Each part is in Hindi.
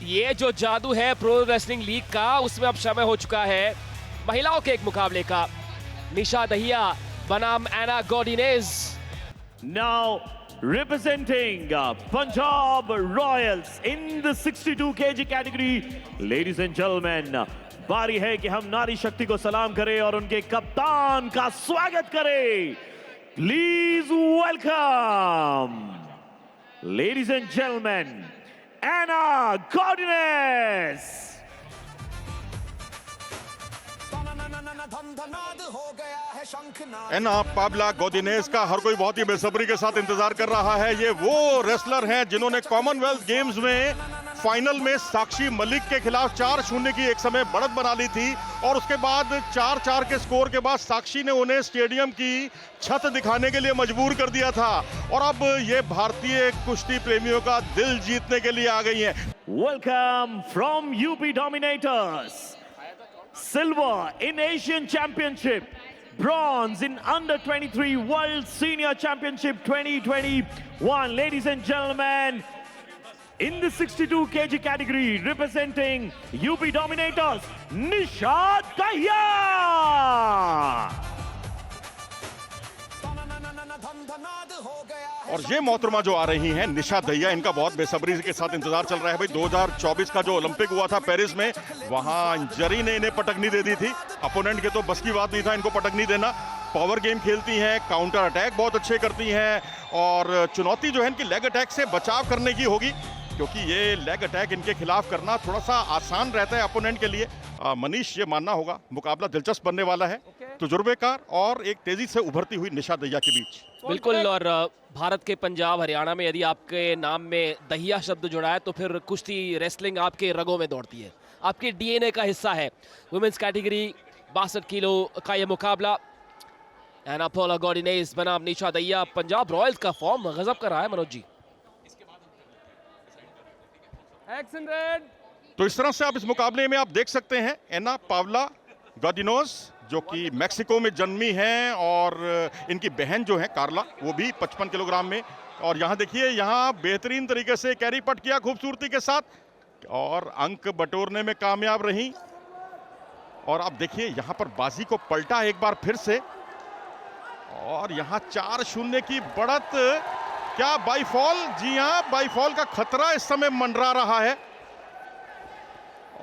ये जो जादू है प्रो रेसलिंग लीग का, उसमें अब समय हो चुका है महिलाओं के एक मुकाबले का। निशा दहिया बनाम एना गॉर्डिनेज। Now representing Punjab Royals in the 62 kg category, ladies and gentlemen, बारी है कि हम नारी शक्ति को सलाम करें और उनके कप्तान का स्वागत करें। Please welcome, ladies and gentlemen, Anna Gordines. एना पाब्ला गोदिनेस का हर कोई बहुत ही बेसब्री के साथ इंतजार कर रहा है। ये वो रेसलर हैं जिन्होंने कॉमनवेल्थ गेम्स में फाइनल में साक्षी मलिक के खिलाफ 4-0 की एक समय बढ़त बना ली थी और उसके बाद 4-4 के स्कोर के बाद साक्षी ने उन्हें स्टेडियम की छत दिखाने के लिए मजबूर कर दिया था और अब ये भारतीय कुश्ती प्रेमियों का दिल जीतने के लिए आ गई हैं। Welcome from UP Dominators. Silver in Asian Championship, bronze in Under 23 World Senior Championship 2021. Ladies and gentlemen, in the 62 kg category, representing UP Dominators, Nisha Dahiya. और ये मोहतरमा जो आ रही हैं निशा दहिया, इनका बहुत बेसब्री के साथ इंतजार चल रहा है। भाई 2024 का जो ओलंपिक हुआ था पेरिस में, वहां इंजरी ने इन्हें पटकनी दे दी थी। अपोनेंट के तो बस की बात नहीं था इनको पटकनी देना। पावर गेम खेलती हैं, काउंटर अटैक बहुत अच्छे करती हैं और चुनौती जो है इनकी लेग अटैक से बचाव करने की होगी, क्योंकि ये लेग अटैक इनके खिलाफ करना थोड़ा सा आसान रहता है अपोनेंट के लिए। मनीष, ये मानना होगा मुकाबला दिलचस्प बनने वाला है। तजुर्बेकार और एक तेजी से उभरती हुई निशा दहिया के बीच। बिल्कुल, और भारत के पंजाब हरियाणा में यदि आपके नाम में दहिया शब्द जुड़ा है तो फिर कुश्ती रेसलिंग आपके रगों में दौड़ती है, आपके डीएनए का हिस्सा है। वुमेन्स कैटेगरी 62 किलो का ये मुकाबला। एना पाब्ला गॉर्डिनेज बनाम निशा दहिया। पंजाब रॉयल्स का फॉर्म गजब कर रहा है मनोज जी। तो इस तरह से आप इस मुकाबले में आप देख सकते हैं एना पाब्ला गॉर्डिनोज, जो कि मैक्सिको में जन्मी हैं और इनकी बहन जो है कार्ला, वो भी 55 किलोग्राम में। और यहाँ देखिए, यहाँ बेहतरीन तरीके से कैरी पट किया खूबसूरती के साथ और अंक बटोरने में कामयाब रही। और आप देखिए यहाँ पर बाजी को पलटा एक बार फिर से और यहाँ 4-0 की बढ़त। क्या बाईफॉल? जी हाँ, बाईफॉल का खतरा इस समय मंडरा रहा है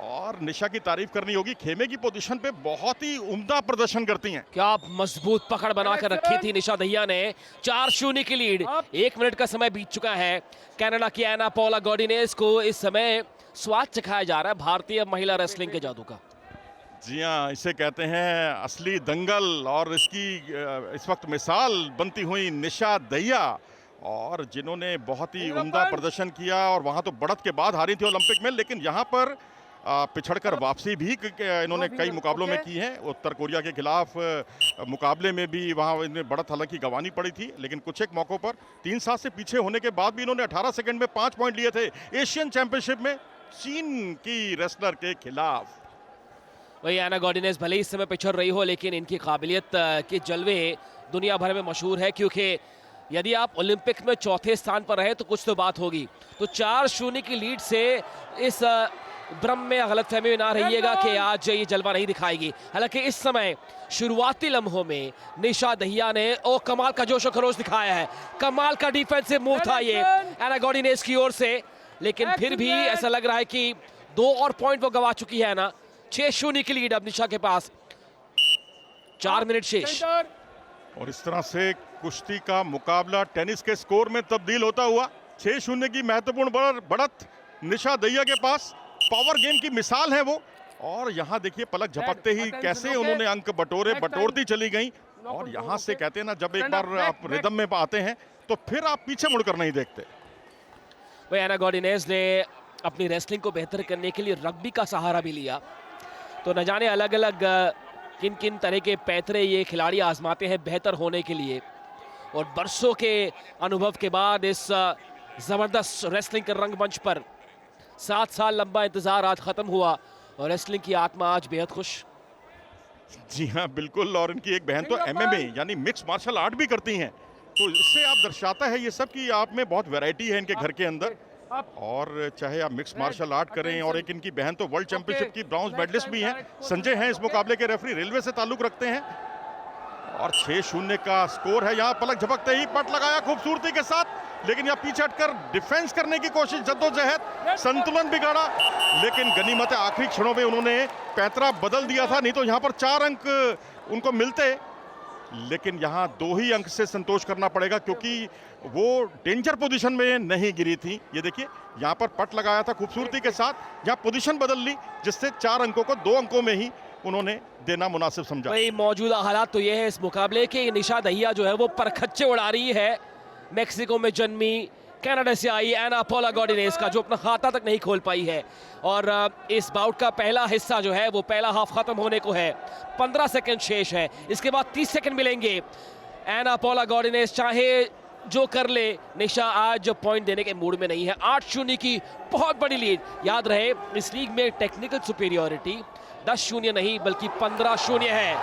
और निशा की तारीफ करनी होगी। खेमे की पोजीशन पे बहुत ही उम्दा प्रदर्शन करती हैं। क्या मजबूत पकड़ बनाकर रखी थी निशा दहिया ने। 4-0 की लीड, 1 मिनट का समय बीत चुका है। कनाडा की एना पाब्ला गॉर्डिनेज को इस समय स्वाद चखाया जा रहा है भारतीय महिला रेसलिंग के जादू का। जी हाँ, इसे कहते हैं असली दंगल और इसकी इस वक्त मिसाल बनती हुई निशा दहिया, और जिन्होंने बहुत ही उम्दा प्रदर्शन किया और वहाँ तो बढ़त के बाद हारी थी ओलंपिक में, लेकिन यहाँ पर पिछड़कर वापसी भी इन्होंने कई मुकाबलों में की है। उत्तर कोरिया के खिलाफ मुकाबले में भी वहाँ इन्हें बढ़त हालांकि गंवानी पड़ी थी, लेकिन कुछ एक मौक़ों पर 3-7 से पीछे होने के बाद भी इन्होंने 18 सेकंड में 5 पॉइंट लिए थे एशियन चैंपियनशिप में चीन की रेसलर के खिलाफ। वही एना गॉर्डिनेज भले इस समय पिछड़ रही हो, लेकिन इनकी काबिलियत के जलवे दुनिया भर में मशहूर है, क्योंकि यदि आप ओलंपिक में चौथे स्थान पर रहे तो कुछ तो बात होगी। तो 4-0 की लीड से इस भ्रम में, गलतफहमी में ना रहिएगा कि आज ये जलवा नहीं दिखाएगी। हालांकि इस समय शुरुआती लम्हों में निशा दहिया ने कमाल का जोश और खरोश दिखाया है। कमाल का डिफेंसिव मूव था ये एना गॉर्डिनेज की ओर से, लेकिन फिर भी ऐसा लग रहा है कि 2 और पॉइंट वो गंवा चुकी है ना। 6-0 की लीड अब निशा के पास, 4 मिनट शेष। और इस तरह से कुश्ती का मुकाबला टेनिस के स्कोर में तब्दील होता हुआ 6-0 की महत्वपूर्ण बढ़त निशा दहिया के पास। पावर गेम की मिसाल है वो, और यहाँ देखिए पलक झपकते ही कैसे उन्होंने अंक बटोरती चली गई। और यहाँ से कहते हैं ना, जब एक बार आप रिदम में आते हैं तो फिर आप पीछे मुड़कर नहीं देखते। वही एना गॉर्डिनेज ने अपनी रेसलिंग को बेहतर करने के लिए रग्बी का सहारा भी लिया। तो न जाने अलग अलग किन किन तरह के पैतरे ये खिलाड़ी आजमाते हैं बेहतर होने के लिए, और बरसों के अनुभव के बाद इस ज़बरदस्त रेसलिंग के रंगमंच पर 7 साल लंबा इंतजार आज खत्म हुआ और रेसलिंग की आत्मा आज बेहद खुश। जी हाँ, बिल्कुल। और इनकी एक बहन तो MMA यानी मिक्स मार्शल आर्ट भी करती हैं, तो इससे आप दर्शाता है ये सब कि आप में बहुत वैरायटी है इनके घर के अंदर। और चाहे आप मिक्स मार्शल आर्ट करें, और एक इनकी बहन तो वर्ल्ड चैंपियनशिप की ब्रॉन्ज मेडलिस्ट भी हैं, संजय हैं। इस मुकाबले के रेफरी रेलवे से ताल्लुक रखते हैं। और 6-0 का स्कोर है। यहाँ पलक झपकते ही पट लगाया खूबसूरती के साथ, लेकिन यहाँ पीछे हटकर डिफेंस करने की कोशिश, जद्दोजहद, संतुलन बिगाड़ा, लेकिन गनीमत है आखिरी क्षणों में उन्होंने पैंतरा बदल दिया था, नहीं तो यहाँ पर 4 अंक उनको मिलते। लेकिन यहाँ 2 ही अंक से संतोष करना पड़ेगा, क्योंकि वो डेंजर पोजीशन में नहीं गिरी थी। ये देखिए यहाँ पर पट लगाया था खूबसूरती के साथ, यहाँ पोजीशन बदल ली, जिससे 4 अंकों को 2 अंकों में ही उन्होंने देना मुनासिब समझा। भाई मौजूदा हालात तो ये है इस मुकाबले के, निशा दहिया जो है वो परखच्चे उड़ा रही है। मेक्सिको में जन्मी, कनाडा से आई एना पोला गॉर्डिनेज का जो अपना खाता तक नहीं खोल पाई है। और इस बाउट का पहला हिस्सा जो है वो पहला हाफ खत्म होने को है, 15 सेकंड शेष है, इसके बाद 30 सेकंड मिलेंगे। एना पोला गॉर्डिनेज चाहे जो कर ले, निशा आज पॉइंट देने के मूड में नहीं है। 8-0 की बहुत बड़ी लीड। याद रहे इस लीग में टेक्निकल सुपीरियोरिटी 10-0 नहीं बल्कि 15-0 है।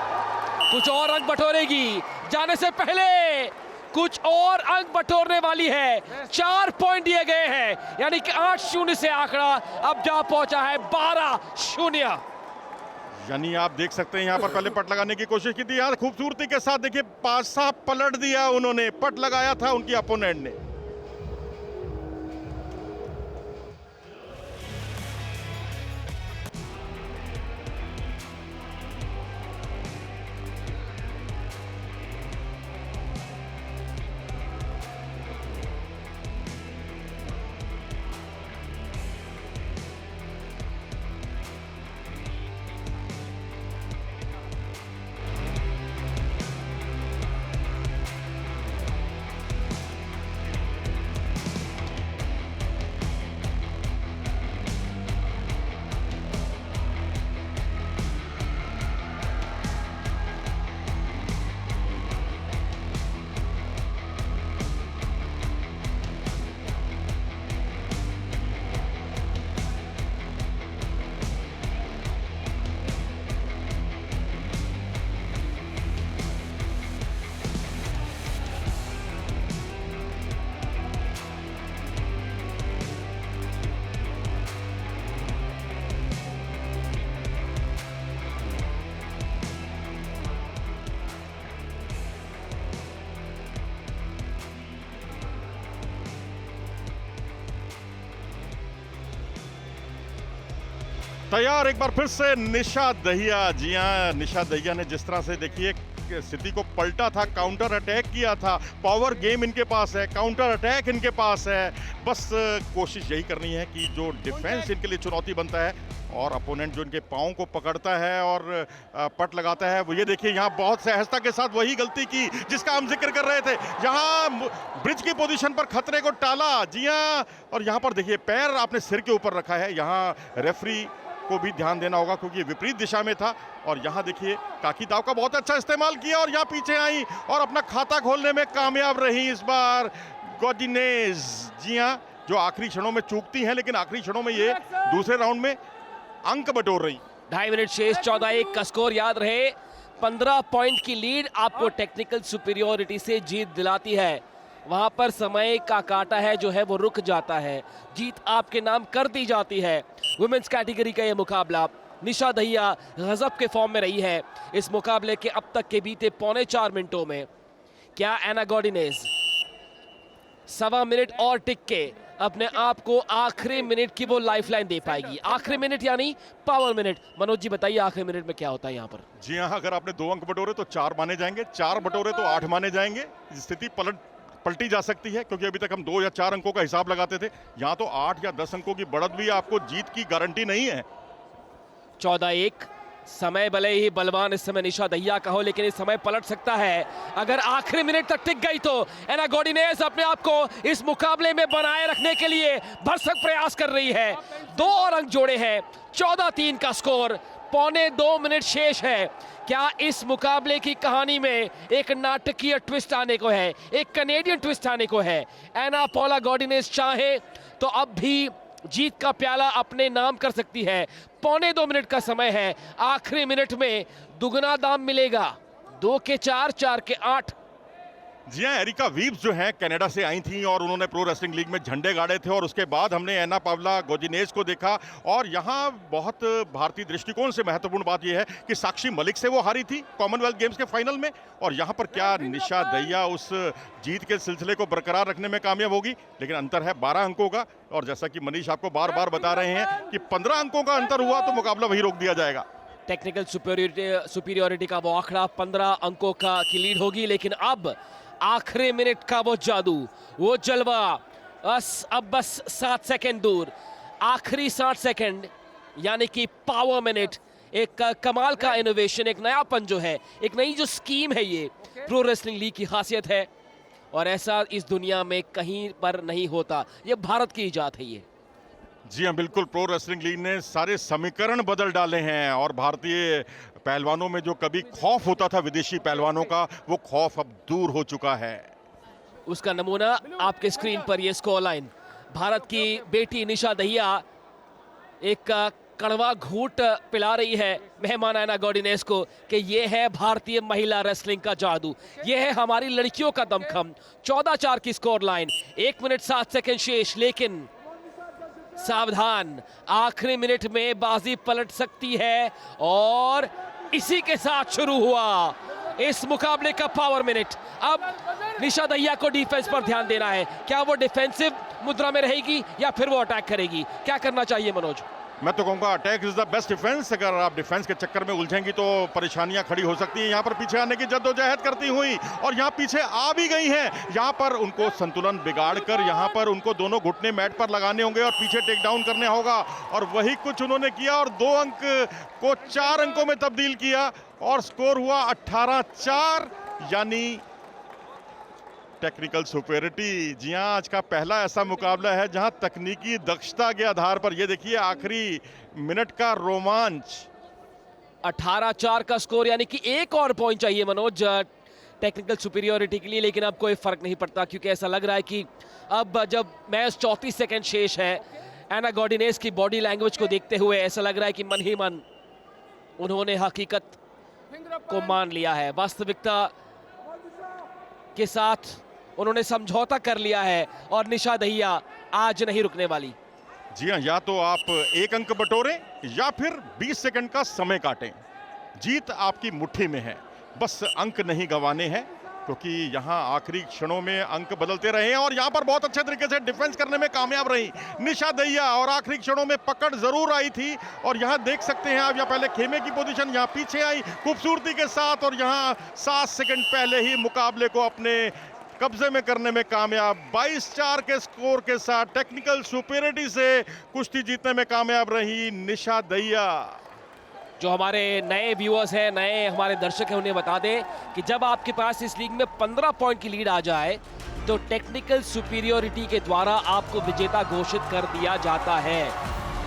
कुछ और अंक बटोरेगी, जाने से पहले कुछ और अंक बटोरने वाली है। 4 पॉइंट दिए गए हैं, यानी कि 8-0 से आंकड़ा अब जा पहुंचा है 12-0। यानी आप देख सकते हैं यहाँ पर पहले पट लगाने की कोशिश की थी, यार खूबसूरती के साथ देखिए पासा पलट दिया उन्होंने, पट लगाया था उनकी अपोनेंट ने। तैयार एक बार फिर से निशा दहिया। जी हाँ, निशा दहिया ने जिस तरह से देखिए स्थिति को पलटा था, काउंटर अटैक किया था, पावर गेम इनके पास है, काउंटर अटैक इनके पास है। बस कोशिश यही करनी है कि जो डिफेंस इनके लिए चुनौती बनता है और अपोनेंट जो इनके पाँव को पकड़ता है और पट लगाता है, वो ये देखिए यहाँ बहुत सहजता के साथ वही गलती की जिसका हम जिक्र कर रहे थे। यहाँ ब्रिज की पोजीशन पर खतरे को टाला। जी हाँ, और यहाँ पर देखिए पैर आपने सिर के ऊपर रखा है, यहाँ रेफरी को भी ध्यान देना होगा क्योंकि विपरीत दिशा में था। और यहाँ देखिए काकी दाव का बहुत अच्छा इस्तेमाल किया और यहाँ पीछे आई और अपना खाता खोलने में कामयाब रही इस बार गॉर्डिनेज। जी हाँ, जो आखिरी क्षणों में चूकती हैं, लेकिन आखिरी क्षणों में ये दूसरे राउंड में अंक बटोर रही। 2.5 मिनट शेष, 14-1 का स्कोर। याद रहे 15 पॉइंट की लीड आपको टेक्निकल सुपीरियोरिटी से जीत दिलाती है। वहां पर समय का कांटा है जो है वो रुक जाता है, जीत आपके नाम कर दी जाती है। वुमेन्स कैटेगरी का ये मुकाबला, निशा दहिया गजब के फॉर्म में रही है इस मुकाबले के अब तक के बीते 3.25 मिनटों में। क्या एना गॉर्डिनेज 1.25 मिनट और टिक के अपने आप को आखिरी मिनट की वो लाइफलाइन दे पाएगी? आखिरी मिनट यानी पावर मिनट। मनोज जी बताइए आखिरी मिनट में क्या होता है यहाँ पर? जी हाँ, अगर आपने 2 अंक बटोरे तो 4 माने जाएंगे, 4 बटोरे तो 8 माने जाएंगे। स्थिति पलटी जा सकती है क्योंकि अभी तक हम 2 या 4 अंकों का हिसाब लगाते थे, यहाँ तो 8 या 10 अंकों की बढ़त भी आपको जीत की गारंटी नहीं है। 14-1, समय भले ही बलवान इस समय निशा दहिया का हो, लेकिन इस समय पलट सकता है। अगर आखिरी मिनट तक टिक गई तो एना गॉर्डिनेज अपने आप को इस मुकाबले में बनाए रखने के लिए भरसक प्रयास कर रही है। 2 और अंक जोड़े हैं, 14-3 का स्कोर, 2.25 मिनट शेष है। क्या इस मुकाबले की कहानी में एक नाटकीय ट्विस्ट आने को है, एक कनेडियन ट्विस्ट आने को है? एना पोला गॉर्डिनेज चाहे तो अब भी जीत का प्याला अपने नाम कर सकती है। 2.25 मिनट का समय है, आखिरी मिनट में दुगना दाम मिलेगा। 2 के 4, 4 के 8। जी हाँ, एरिका वीव्स जो हैं कनाडा से आई थी और उन्होंने प्रो रेसलिंग लीग में झंडे गाड़े थे और उसके बाद हमने एना पावला गोजिनेज को देखा। और यहाँ बहुत भारतीय दृष्टिकोण से महत्वपूर्ण बात यह है कि साक्षी मलिक से वो हारी थी कॉमनवेल्थ गेम्स के फाइनल में, और यहाँ पर क्या निशा दहिया उस जीत के सिलसिले को बरकरार रखने में कामयाब होगी। लेकिन अंतर है 12 अंकों का, और जैसा कि मनीष आपको बार बार बता रहे हैं कि 15 अंकों का अंतर हुआ तो मुकाबला वही रोक दिया जाएगा। टेक्निकल सुपीरियोरिटी का वो आंकड़ा 15 अंकों का की लीड होगी। लेकिन अब आखिरी मिनट का वो जादू, वो जलवा, अब बस 7 सेकंड दूर, आखिरी 60 सेकंड यानी कि पावर मिनट। एक कमाल का इनोवेशन, एक नयापन जो है, एक नई जो स्कीम है, ये प्रो रेसलिंग लीग की खासियत है और ऐसा इस दुनिया में कहीं पर नहीं होता। ये भारत की इजाद है ये। जी हाँ, बिल्कुल। प्रो रेसलिंग लीग ने सारे समीकरण बदल डाले हैं और भारतीय पहलवानों में जो कभी खौफ होता था विदेशी पहलवानों का, वो खौफ अब दूर हो चुका है। उसका नमूना आपके स्क्रीन पर ये स्कोर लाइन। भारत की बेटी निशा दहिया एक कड़वा घूंट पिला रही है मेहमान एना गॉर्डिनेज को कि ये है भारतीय महिला रेसलिंग का जादू, ये है हमारी लड़कियों का दमखम। 14-4 की स्कोर लाइन, 1 मिनट 7 सेकंड शेष। लेकिन सावधान, आखिरी मिनट में बाजी पलट सकती है और इसी के साथ शुरू हुआ इस मुकाबले का पावर मिनट। अब निशा दहिया को डिफेंस पर ध्यान देना है। क्या वो डिफेंसिव मुद्रा में रहेगी या फिर वो अटैक करेगी? क्या करना चाहिए मनोज? मैं तो कहूँगा attack is the best defence. अगर आप डिफेंस के चक्कर में उलझेंगी तो परेशानियां खड़ी हो सकती हैं। यहाँ पर पीछे आने की जद्दोजहद करती हुई और यहाँ पीछे आ भी गई हैं। यहाँ पर उनको संतुलन बिगाड़ कर यहाँ पर उनको दोनों घुटने मैट पर लगाने होंगे और पीछे टेक डाउन करने होगा, और वही कुछ उन्होंने किया और 2 अंक को 4 अंकों में तब्दील किया और स्कोर हुआ 18-4, यानी टेक्निकल सुपेरिटी। जी हाँ, आज का पहला ऐसा मुकाबला है जहां तकनीकी दक्षता के आधार पर, ये देखिए आखिरी मिनट का रोमांच। 18-4 का स्कोर, यानी कि एक और पॉइंट चाहिए मनोज टेक्निकल सुपीरियोरिटी के लिए। लेकिन अब कोई फर्क नहीं पड़ता क्योंकि ऐसा लग रहा है कि अब जब मैच 34 सेकंड शेष है, एना गॉर्डिनेज की बॉडी लैंग्वेज को देखते हुए ऐसा लग रहा है कि मन ही मन उन्होंने हकीकत को मान लिया है। वास्तविकता के साथ उन्होंने समझौता कर लिया है और निशा दहिया आज नहीं रुकने वाली। जी हाँ, या तो आप 1 अंक बटोरें या फिर 20 सेकंड का समय काटें। जीत आपकी मुट्ठी में है, बस अंक नहीं गंवाने हैं, क्योंकि यहाँ आखिरी क्षणों में अंक बदलते रहे हैं और यहाँ पर बहुत अच्छे तरीके से डिफेंस करने में कामयाब रही निशा दहिया और आखिरी क्षणों में पकड़ जरूर आई थी। और यहाँ देख सकते हैं आप, यहाँ पहले खेमे की पोजीशन, यहाँ पीछे आई खूबसूरती के साथ और यहाँ 7 सेकंड पहले ही मुकाबले को अपने कब्जे में करने में कामयाब। 22-4 के स्कोर के साथ टेक्निकल सुपीरियरिटी से कुश्ती जीतने में कामयाब रही निशा दहिया। जो हमारे नए व्यूअर्स हैं, नए हमारे दर्शक हैं, उन्हें बता दें कि जब आपके पास इस लीग में 15 पॉइंट की लीड आ जाए तो टेक्निकल सुपीरियोरिटी के द्वारा आपको विजेता घोषित कर दिया जाता है।